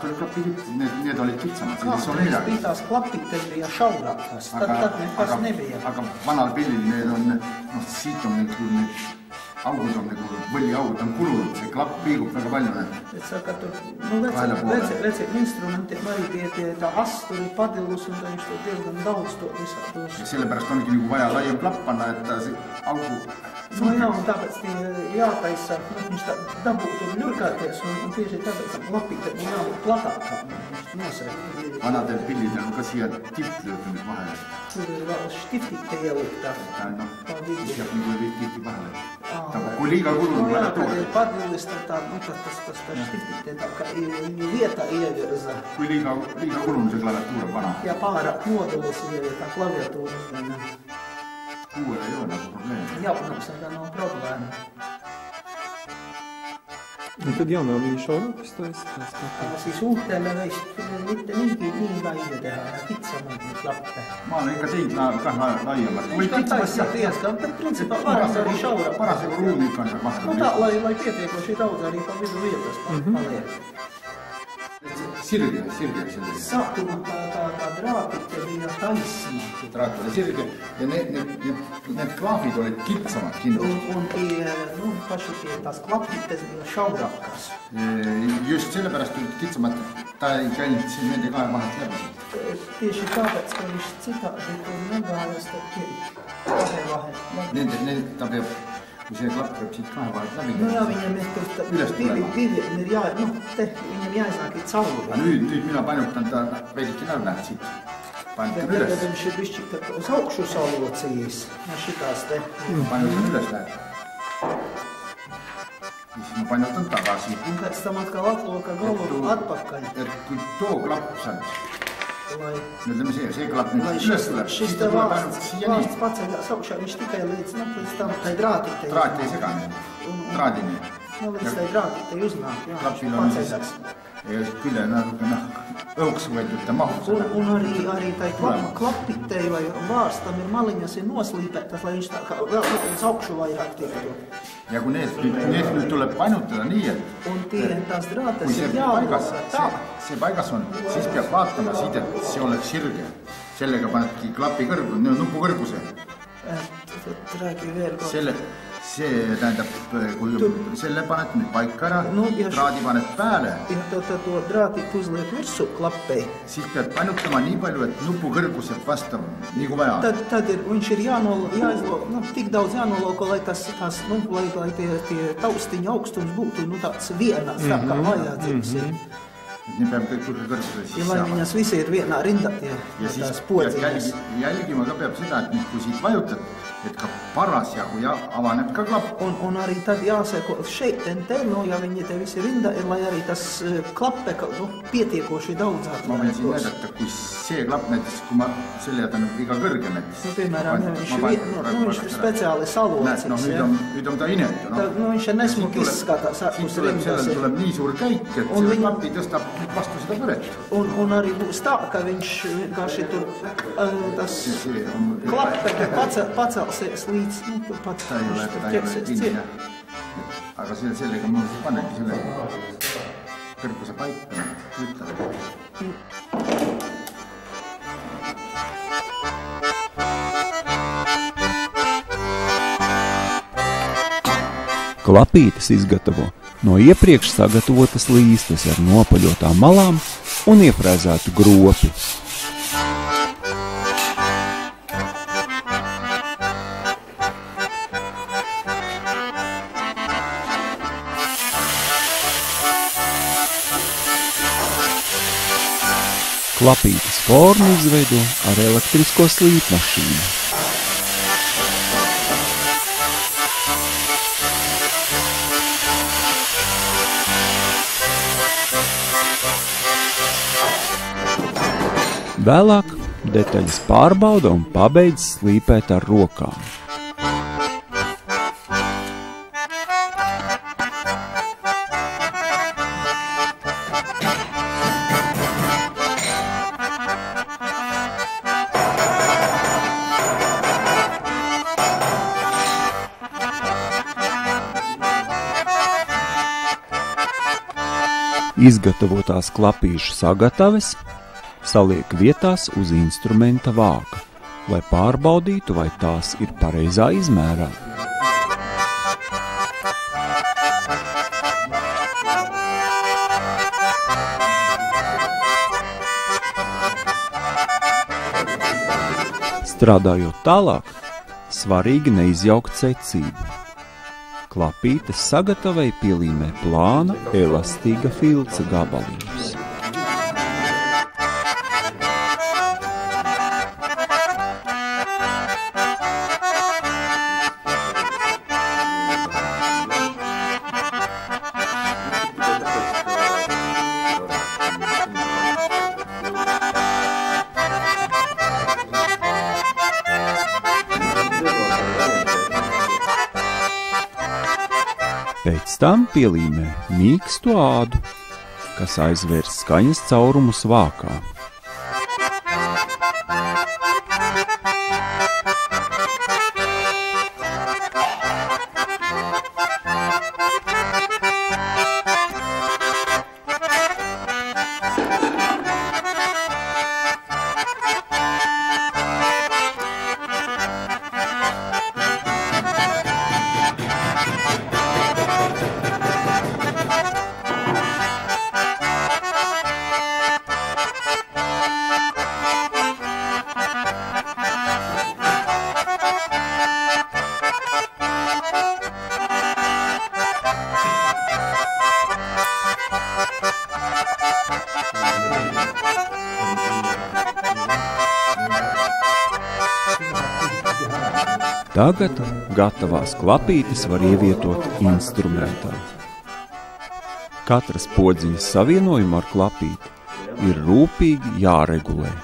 oli klapid, need olid kitsamad. Kahtlemist pidas klapiteli ja šaurakas, tad nekas nebija. Aga vanal pillil need on, siit on need augud on nagu võlliaugud on kulunud, see klapp liigub väga palju. Et sa katsud, vetsik instrumenti, ta asturi, padilus on ta just teeldan taustu lisatus. Ja sellepärast ongi nagu vaja laiem klapp panna, et see augu... No joo, tāpēc tie jātaisa, viņš tā dabūtu ļurkāties un tieši tāpēc klapīt, et mun jābūt platākā. Vanadel pillidel on ka siia tipplöödumid vahele. Tur ir vēl štiftikte ieliktā. Siia nagu ei tippi vahele. Kui liiga kulunud vahele tuua. Kad ir padillis, tas štiftikte tā kā viņu vietā ievirza. Kui liiga kulunud see klaviatuur vana. Ja pārāk nodulus tā klaviatuura. Kuuel ei ole nagu probleemi. Jaunamsega nav problēma. Un tad jaunā viņa šaurākas to esi? Siis uutele võis mitte nii laia teha ja kitsamad need klappe. Ma olen ikka teinud kah laiemalt. Viņš kā taisa tieska, bet principā varas arī šaurāk. Parasjagu ruumi ikka on vahel. No tā, lai pietiekoši daudz arī pa vidu vietas paliek. Sirge. Sākumā tā drāpite bija taisna. Draat oli sirge ja need klaafid olid kitsamad kindlasti. Un tie, paši tie tās klapites bija šaurākas. Just sellepärast olid kitsamad, ta ei käinud siin nende kahe vahelt läbi. Tieši tāpēc, ka viņš citādi tur negājas kahe vahelt. Ta peab, kui see klapp peab siit kahe vahelt läbi. No jā, viņam ir diviem ir viņam jāiznākīt cauri. Nüüd mina painutan ta veidike näeb näed siit. Painutan üles. Viņš ir bišķi uz augšu salocījis. Ja šitās te. Painutan üles näed. Siis ma painutan tagasi. Un pēc tam atkal atloka galvu atpakaļ. Kui too klapp saab. Ütleme see klapp nüüd üles tuleb. Šis te vārsts paceļās augšā, viņš tikai līdz tam tai drātītei. Drāti ei sega nüüd. Draadini. Līdz tai drātītei uznāk. Klapil on paceļās. Ja külle õuks võetud ta mahus. Un arī tai klapitei vai vārstam ir maliņas ir noslīpētas, lai viņš tā kā vēl uz augšu vairāk tiktu. Ja kui need nüüd tuleb painutada nii, et un tās drātes ir jāvāsa tā. See paigas on, siis peab vaatama siit, et see oleks sirge. Sellega panedki klapi nupu kõrguse. Räägi veel kord. See tähendab, kui selle paned nüüd paika ära, draadi paned pääle. Ja to draatit uzliek virsu klappei. Siis pead painutama nii palju, et nupu kõrguselt vastav, nii kui vaja. Tad viņš ir tik daudz jānoloko, lai lai tie taustiņa augstums būtu tāds vienas, tā kā vajadzīgs ir. Nii peab kõik kõrgusele siis ja lai viņas visi ir vienā rindā tās podziņas. Jälgima ka peab seda, et kui siit vajutad, et ka parasjagu ja avaneb ka klapp. Un arī tad jāseko šeit te, ja viņi te visi rinda ir, lai arī tas klappe pietiekoši daudzāk. Ma võin siin näidata, kui see klapp näiteks, kui ma selle jätan iga kõrge näiteks. Piemēram, viņš ir speciāli salocīgs. Nüüd on ta inetu. Viņš ir nesmuk izskatās ārpus rindas. Sellel tuleb nii suur käik, et see klapi tõstab vastu seda põret. Un arī būs tā, ka viņš vienkārši tur tas klappe pacelsies līdz, tur pats ķersies ciet. Aga sellega ma panengi sellega kõrguse paika, ütleme. Klapītes izgatavo no iepriekš sagatavotas līstas ar nopaļotām malām un iefrēzētu gropi. Klapītes formu izveido ar elektrisko slīpmašīnu. Vēlāk detaļas pārbauda un pabeidz slīpēt ar rokām. Izgatavotās klapīšu sagataves saliek vietās uz instrumenta vāka, lai pārbaudītu, vai tās ir pareizā izmērā. Strādājot tālāk, svarīgi neizjaukt secību. Klapītes sagatavei pielīmē plāna, elastīga filca gabaliņus. Pēc tam pielīmē mīkstu ādu, kas aizvērs skaņas caurumus vākā. Tagad gatavās klapītes var ievietot instrumentā. Katras podziņas savienojuma ar klapīti ir rūpīgi jāregulē.